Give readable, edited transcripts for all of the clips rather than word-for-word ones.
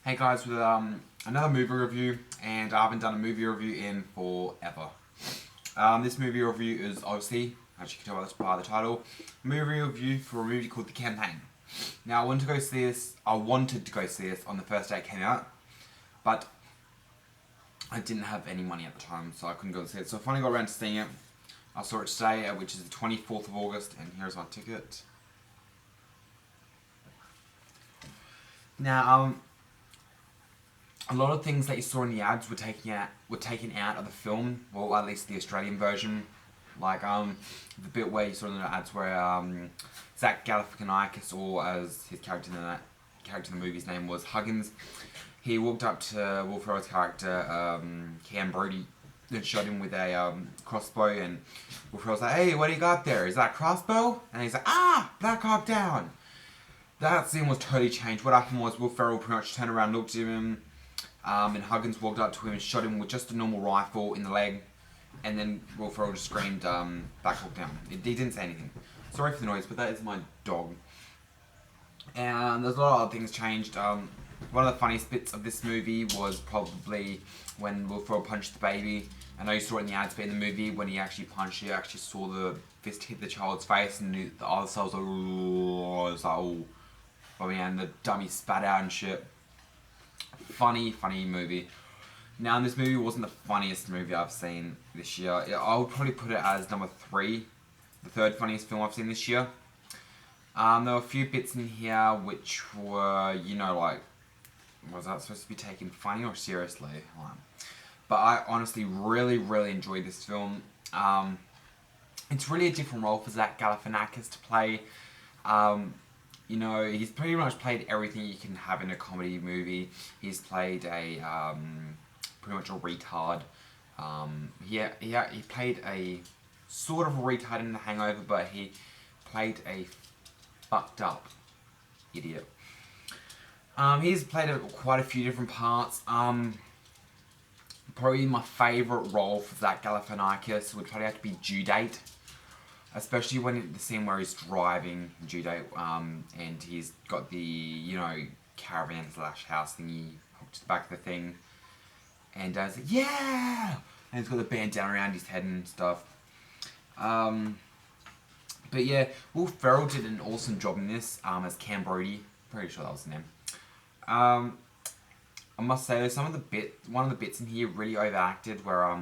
Hey guys, with another movie review, and I haven't done a movie review in forever. This movie review is obviously, as you can tell by the title, a movie review for a movie called The Campaign. Now I wanted to go see this on the first day it came out, but I didn't have any money at the time, so I couldn't go see it. So I finally got around to seeing it. I saw it today, which is the 24th of August, and here's my ticket. Now, a lot of things that you saw in the ads were taken out of the film, well, at least the Australian version. Like the bit where you saw in the ads where Zach Galifianakis, or as his character in the movie's name was Huggins, he walked up to Will Ferrell's character Cam Brody and shot him with a crossbow, and Will Ferrell's like, "Hey, what do you got there? Is that a crossbow?" And he's like, "Ah, Black Hawk Down." That scene was totally changed. What happened was Will Ferrell pretty much turned around, looked at him, and Huggins walked up to him and shot him with just a normal rifle in the leg, and then Will Ferrell just screamed, "Black Hawk Down." He didn't say anything. Sorry for the noise, but that is my dog. And there's a lot of other things changed. One of the funniest bits of this movie was probably when Will Ferrell punched the baby. I know you saw it in the ads, but in the movie, when he actually punched, you actually saw the fist hit the child's face, and the other side was like, "Ooh," it was like, "Oh." Oh man, the dummy spat out and shit. Funny movie. Now, this movie wasn't the funniest movie I've seen this year. I would probably put it as number 3, the third funniest film I've seen this year. There were a few bits in here which were, like, was that supposed to be taken funny or seriously? But I honestly really enjoyed this film. It's really a different role for Zach Galifianakis to play. He's pretty much played everything you can have in a comedy movie. He's played a pretty much a retard. He played a sort of a retard in The Hangover, but he played a fucked up idiot. He's played quite a few different parts. Probably my favourite role for Zach Galifianakis would probably have to be Due Date. Especially when the scene where he's driving Due Date, and he's got the, caravan / house thingy hooked to the back of the thing. And he's like, "Yeah!" And he's got the bandana around his head and stuff. But yeah, Will Ferrell did an awesome job in this, as Cam Brody. Pretty sure that was his name. I must say, one of the bits in here really overacted, where,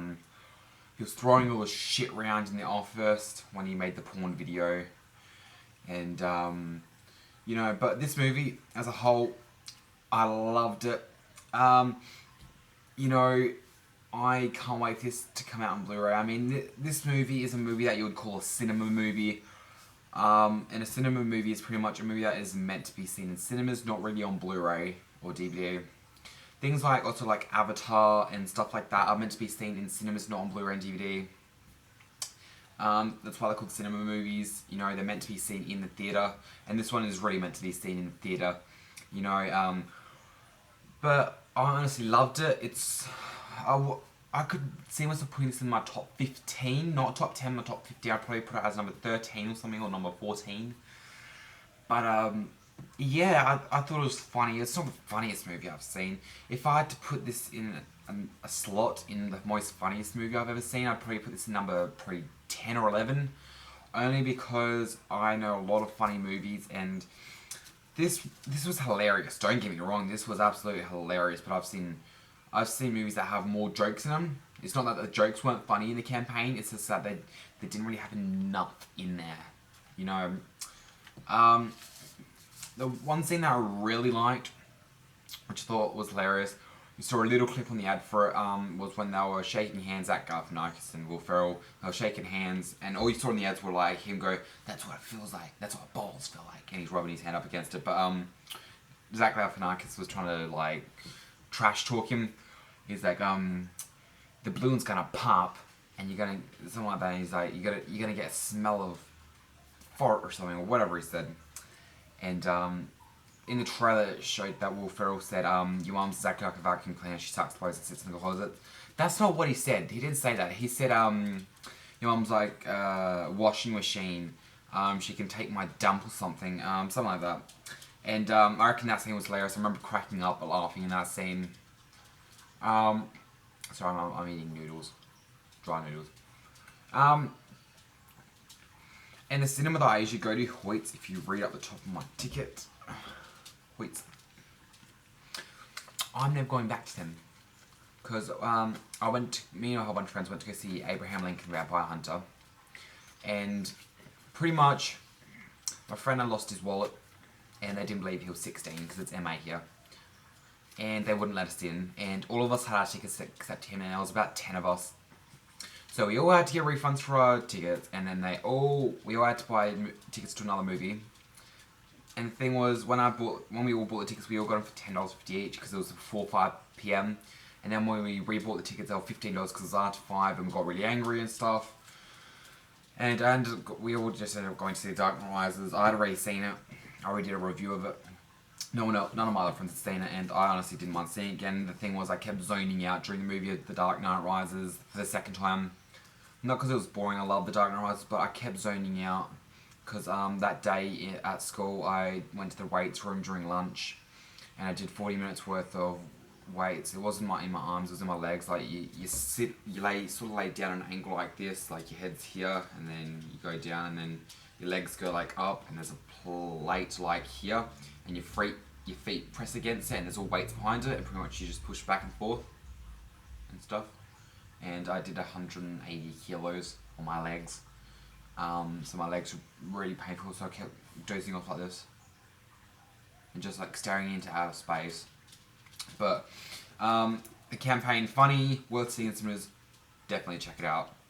he was throwing all the shit around in the office when he made the porn video. And, but this movie as a whole, I loved it. I can't wait for this to come out on Blu-ray. I mean, this movie is a movie that you would call a cinema movie. And a cinema movie is pretty much a movie that is meant to be seen in cinemas, not really on Blu-ray or DVD. Things like Avatar and stuff like that are meant to be seen in cinemas, not on Blu-ray and DVD. That's why they're called cinema movies. They're meant to be seen in the theatre, and this one is really meant to be seen in the theatre. But I honestly loved it. I could see myself putting this in my top 15, not top 10, my top 50. I'd probably put it as number 13 or something, or number 14. But yeah, I thought it was funny. It's not the funniest movie I've seen. If I had to put this in a slot in the most funniest movie I've ever seen, I'd probably put this in number 10 or 11. Only because I know a lot of funny movies, and this was hilarious. Don't get me wrong, this was absolutely hilarious. But I've seen movies that have more jokes in them. It's not that the jokes weren't funny in The Campaign. It's just that they didn't really have enough in there. The one scene that I really liked, which I thought was hilarious, you saw a little clip on the ad for it, was when they were shaking hands, Zach Galifianakis and Will Ferrell. They were shaking hands, and all you saw in the ads were like him go, "That's what it feels like. That's what balls feel like," and he's rubbing his hand up against it. But Zach Galifianakis was trying to trash talk him. He's like, "The balloon's gonna pop, and you're gonna," something like that. And he's like, "You're gonna get a smell of fart or something," or whatever he said. And in the trailer it showed that Will Ferrell said, "Your mum's exactly like a vacuum cleaner. She sucks clothes and sits in the closet." That's not what he said. He didn't say that. He said, "Your mum's like a washing machine. She can take my dump or something." Something like that. And I reckon that scene was hilarious. I remember cracking up and laughing in that scene. Sorry, I'm eating noodles. Dry noodles. And the cinema that I usually go to, Hoyts, if you read up the top of my ticket. Hoyts. I'm never going back to them. Because me and a whole bunch of friends went to go see Abraham Lincoln Vampire Hunter. And pretty much, my friend had lost his wallet. And they didn't believe he was 16 because it's MA here. And they wouldn't let us in. And all of us had our tickets except him, and there was about 10 of us. So we all had to get refunds for our tickets, and then we all had to buy tickets to another movie. And the thing was, when we all bought the tickets, we all got them for $10.50 each because it was 4 or 5 p.m. And then when we rebought the tickets, they were $15 because it was after 5, and we got really angry and stuff. And we all just ended up going to see Dark Knight Rises. I had already seen it. I already did a review of it. None of my other friends had seen it, and I honestly didn't want to see it again. The thing was, I kept zoning out during the movie of The Dark Knight Rises for the second time. Not because it was boring, I love The Dark Knight Rises, but I kept zoning out. Because that day at school, I went to the weights room during lunch, and I did 40 minutes worth of weights. It wasn't in my arms, it was in my legs. Like, you sort of lay down at an angle like this, like your head's here, and then you go down, and then your legs go like up, and there's a plate like here, and your feet press against it, and there's all weights behind it, and pretty much you just push back and forth and stuff. And I did 180 kilos on my legs. So my legs were really painful, so I kept dozing off like this and just like staring into outer space. But the campaign, funny, worth seeing in cinemas, definitely check it out.